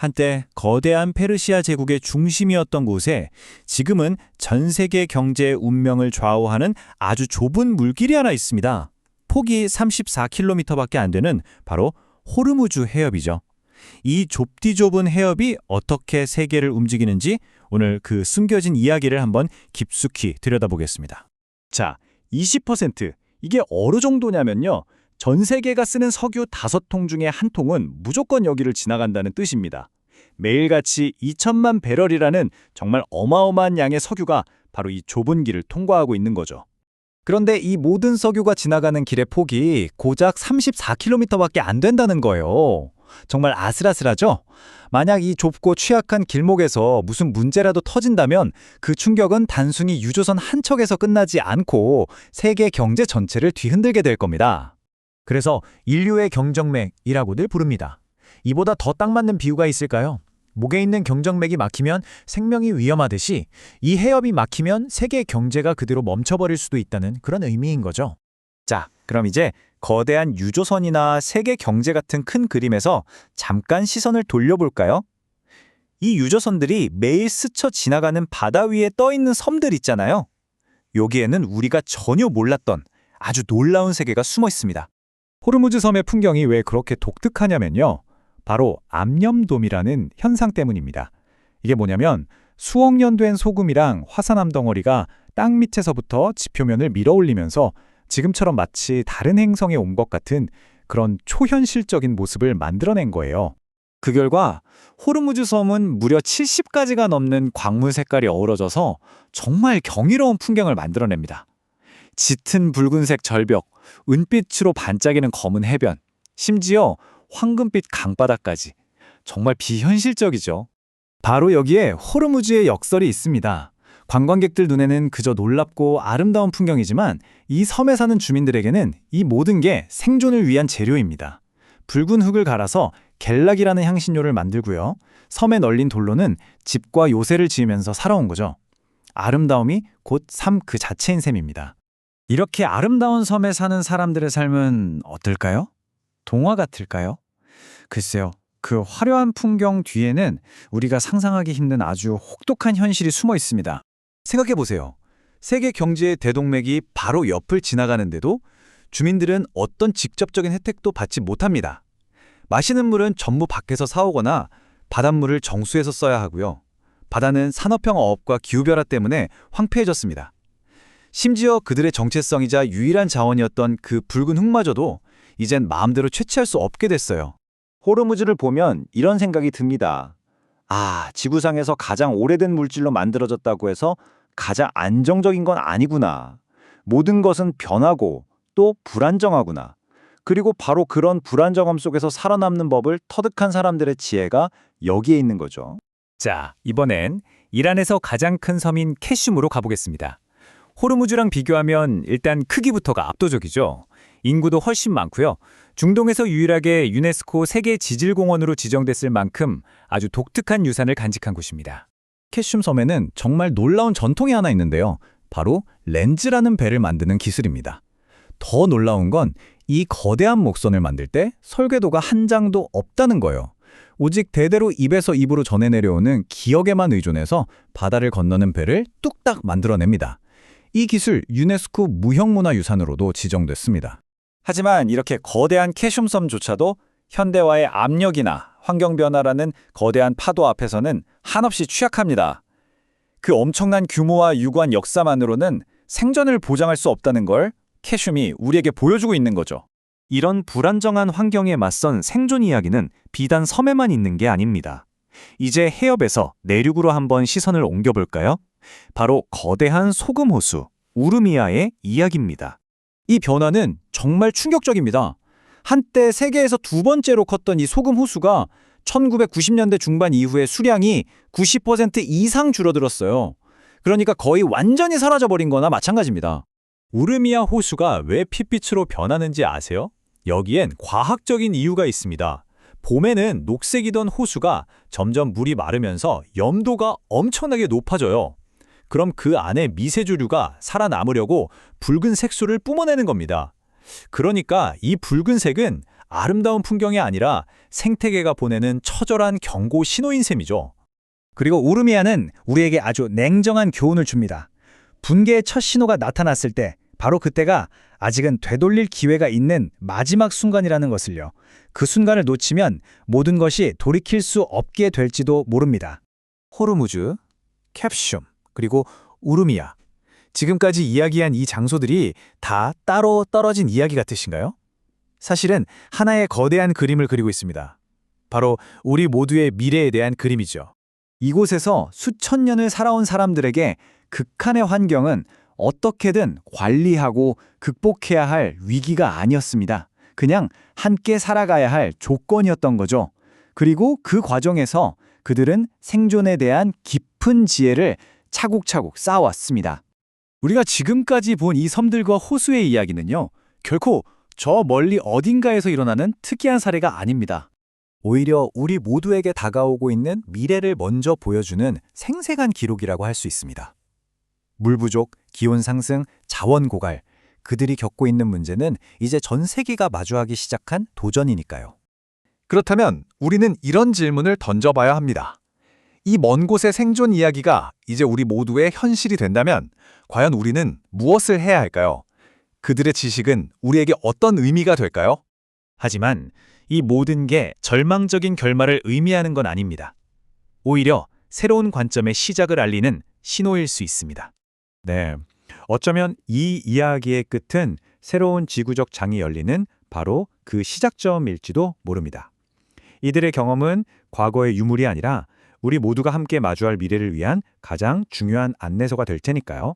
한때 거대한 페르시아 제국의 중심이었던 곳에 지금은 전 세계 경제의 운명을 좌우하는 아주 좁은 물길이 하나 있습니다. 폭이 34km밖에 안 되는 바로 호르무즈 해협이죠. 이 좁디 좁은 해협이 어떻게 세계를 움직이는지 오늘 그 숨겨진 이야기를 한번 깊숙이 들여다보겠습니다. 자, 20%. 이게 어느 정도냐면요. 전 세계가 쓰는 석유 5통 중에 한 통은 무조건 여기를 지나간다는 뜻입니다. 매일같이 2천만 배럴이라는 정말 어마어마한 양의 석유가 바로 이 좁은 길을 통과하고 있는 거죠. 그런데 이 모든 석유가 지나가는 길의 폭이 고작 34km밖에 안 된다는 거예요. 정말 아슬아슬하죠? 만약 이 좁고 취약한 길목에서 무슨 문제라도 터진다면 그 충격은 단순히 유조선 한 척에서 끝나지 않고 세계 경제 전체를 뒤흔들게 될 겁니다. 그래서 인류의 경정맥이라고들 부릅니다. 이보다 더 딱 맞는 비유가 있을까요? 목에 있는 경정맥이 막히면 생명이 위험하듯이 이 해협이 막히면 세계 경제가 그대로 멈춰버릴 수도 있다는 그런 의미인 거죠. 자, 그럼 이제 거대한 유조선이나 세계 경제 같은 큰 그림에서 잠깐 시선을 돌려볼까요? 이 유조선들이 매일 스쳐 지나가는 바다 위에 떠 있는 섬들 있잖아요. 여기에는 우리가 전혀 몰랐던 아주 놀라운 세계가 숨어 있습니다. 호르무즈 섬의 풍경이 왜 그렇게 독특하냐면요. 바로 암염돔이라는 현상 때문입니다. 이게 뭐냐면 수억 년 된 소금이랑 화산암 덩어리가 땅 밑에서부터 지표면을 밀어올리면서 지금처럼 마치 다른 행성에 온 것 같은 그런 초현실적인 모습을 만들어낸 거예요. 그 결과 호르무즈 섬은 무려 70가지가 넘는 광물 색깔이 어우러져서 정말 경이로운 풍경을 만들어냅니다. 짙은 붉은색 절벽, 은빛으로 반짝이는 검은 해변, 심지어 황금빛 강바다까지. 정말 비현실적이죠. 바로 여기에 호르무즈의 역설이 있습니다. 관광객들 눈에는 그저 놀랍고 아름다운 풍경이지만 이 섬에 사는 주민들에게는 이 모든 게 생존을 위한 재료입니다. 붉은 흙을 갈아서 겔락이라는 향신료를 만들고요. 섬에 널린 돌로는 집과 요새를 지으면서 살아온 거죠. 아름다움이 곧 삶 그 자체인 셈입니다. 이렇게 아름다운 섬에 사는 사람들의 삶은 어떨까요? 동화 같을까요? 글쎄요. 그 화려한 풍경 뒤에는 우리가 상상하기 힘든 아주 혹독한 현실이 숨어 있습니다. 생각해보세요. 세계 경제의 대동맥이 바로 옆을 지나가는데도 주민들은 어떤 직접적인 혜택도 받지 못합니다. 마시는 물은 전부 밖에서 사오거나 바닷물을 정수해서 써야 하고요. 바다는 산업형 어업과 기후변화 때문에 황폐해졌습니다. 심지어 그들의 정체성이자 유일한 자원이었던 그 붉은 흙마저도 이젠 마음대로 채취할 수 없게 됐어요. 호르무즈를 보면 이런 생각이 듭니다. 아, 지구상에서 가장 오래된 물질로 만들어졌다고 해서 가장 안정적인 건 아니구나. 모든 것은 변하고 또 불안정하구나. 그리고 바로 그런 불안정함 속에서 살아남는 법을 터득한 사람들의 지혜가 여기에 있는 거죠. 자, 이번엔 이란에서 가장 큰 섬인 캐슘으로 가보겠습니다. 호르무즈랑 비교하면 일단 크기부터가 압도적이죠. 인구도 훨씬 많고요. 중동에서 유일하게 유네스코 세계 지질공원으로 지정됐을 만큼 아주 독특한 유산을 간직한 곳입니다. 캐슘 섬에는 정말 놀라운 전통이 하나 있는데요. 바로 렌즈라는 배를 만드는 기술입니다. 더 놀라운 건 이 거대한 목선을 만들 때 설계도가 한 장도 없다는 거예요. 오직 대대로 입에서 입으로 전해 내려오는 기억에만 의존해서 바다를 건너는 배를 뚝딱 만들어냅니다. 이 기술 유네스코 무형문화유산으로도 지정됐습니다. 하지만 이렇게 거대한 캐슘섬조차도 현대화의 압력이나 환경변화라는 거대한 파도 앞에서는 한없이 취약합니다. 그 엄청난 규모와 유구한 역사만으로는 생존을 보장할 수 없다는 걸 캐슘이 우리에게 보여주고 있는 거죠. 이런 불안정한 환경에 맞선 생존 이야기는 비단 섬에만 있는 게 아닙니다. 이제 해협에서 내륙으로 한번 시선을 옮겨볼까요? 바로 거대한 소금호수 우르미아의 이야기입니다. 이 변화는 정말 충격적입니다. 한때 세계에서 두 번째로 컸던 이 소금 호수가 1990년대 중반 이후에 수량이 90% 이상 줄어들었어요. 그러니까 거의 완전히 사라져버린 거나 마찬가지입니다. 우르미아 호수가 왜 핏빛으로 변하는지 아세요? 여기엔 과학적인 이유가 있습니다. 봄에는 녹색이던 호수가 점점 물이 마르면서 염도가 엄청나게 높아져요. 그럼 그 안에 미세조류가 살아남으려고 붉은 색소를 뿜어내는 겁니다. 그러니까 이 붉은색은 아름다운 풍경이 아니라 생태계가 보내는 처절한 경고 신호인 셈이죠. 그리고 우르미아는 우리에게 아주 냉정한 교훈을 줍니다. 붕괴의 첫 신호가 나타났을 때 바로 그때가 아직은 되돌릴 기회가 있는 마지막 순간이라는 것을요. 그 순간을 놓치면 모든 것이 돌이킬 수 없게 될지도 모릅니다. 호르무즈, 캡슘, 그리고 우르미아. 지금까지 이야기한 이 장소들이 다 따로 떨어진 이야기 같으신가요? 사실은 하나의 거대한 그림을 그리고 있습니다. 바로 우리 모두의 미래에 대한 그림이죠. 이곳에서 수천 년을 살아온 사람들에게 극한의 환경은 어떻게든 관리하고 극복해야 할 위기가 아니었습니다. 그냥 함께 살아가야 할 조건이었던 거죠. 그리고 그 과정에서 그들은 생존에 대한 깊은 지혜를 차곡차곡 쌓아왔습니다. 우리가 지금까지 본 이 섬들과 호수의 이야기는요, 결코 저 멀리 어딘가에서 일어나는 특이한 사례가 아닙니다. 오히려 우리 모두에게 다가오고 있는 미래를 먼저 보여주는 생생한 기록이라고 할 수 있습니다. 물 부족, 기온 상승, 자원 고갈, 그들이 겪고 있는 문제는 이제 전 세계가 마주하기 시작한 도전이니까요. 그렇다면 우리는 이런 질문을 던져봐야 합니다. 이 먼 곳의 생존 이야기가 이제 우리 모두의 현실이 된다면 과연 우리는 무엇을 해야 할까요? 그들의 지식은 우리에게 어떤 의미가 될까요? 하지만 이 모든 게 절망적인 결말을 의미하는 건 아닙니다. 오히려 새로운 관점의 시작을 알리는 신호일 수 있습니다. 네. 어쩌면 이 이야기의 끝은 새로운 지구적 장이 열리는 바로 그 시작점일지도 모릅니다. 이들의 경험은 과거의 유물이 아니라 우리 모두가 함께 마주할 미래를 위한 가장 중요한 안내서가 될 테니까요.